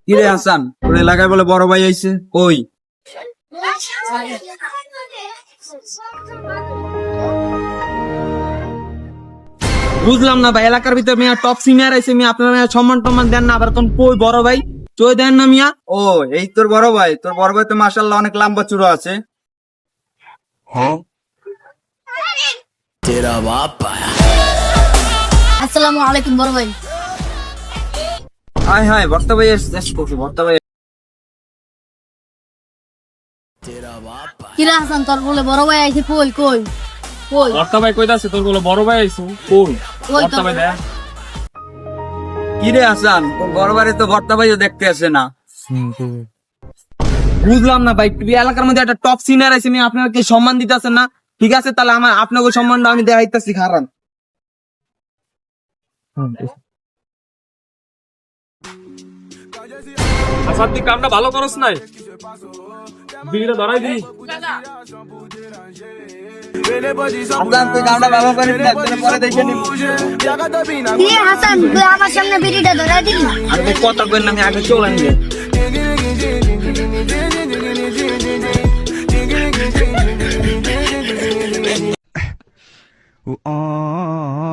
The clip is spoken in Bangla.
কিরে হাসান, তোর এলাকায় বলে বড় ভাই আইছে, কই? বুঝলাম না ভাই, এলাকার ভিতরে মিয়া টপ সিনিয়র আইছে, মিয়া আপনারা মিয়া সম্মান টম্মান দেন না, আবার তখন কই বড় ভাই চই দেন না মিয়া? ও এই তোর বড় ভাই, তোর বড় ভাই তো মাশাআল্লাহ অনেক লম্বা চূড়া আছে। तेरा बाप आया। আসসালামু আলাইকুম বড় ভাই। হাই হাই বর্তা ভাই এসে বর্তা ভাই। तेरा बाप आया। কিরা হাসান, তোর বলে বড় ভাই আইছে, কই কই কই? বর্তা ভাই কইতাছে তোর বলে বড় ভাই আইছে, কই? কই বর্তা তোর? ভাই দেখ। কিরে হাসান, তোর বড় ভাই তো বর্তা ভাইও দেখতে আসে না। বুঝলাম না ভাই, তুই এলাকার মধ্যে একটা টপ সিনিয়র আছে, মিয়া আপনারা কি সম্মান দিতেছেন না? ঠিক আছে তাহলে আমার আপনাকে সম্মানটা আমি দেখাইতেছি, খারান। আসার তুই কামটা ভালো করস নাই, বিড়িটা ধরাই দি। হাসান তুই কামটা ভালো করিস না, একদিন পরে দেখে নিব। কিরে হাসান, তুই আমার সামনে বিড়িটা ধরাই দিলি? আমি তো কথা কই না, আমি আগে চলে নিয়ে। Oh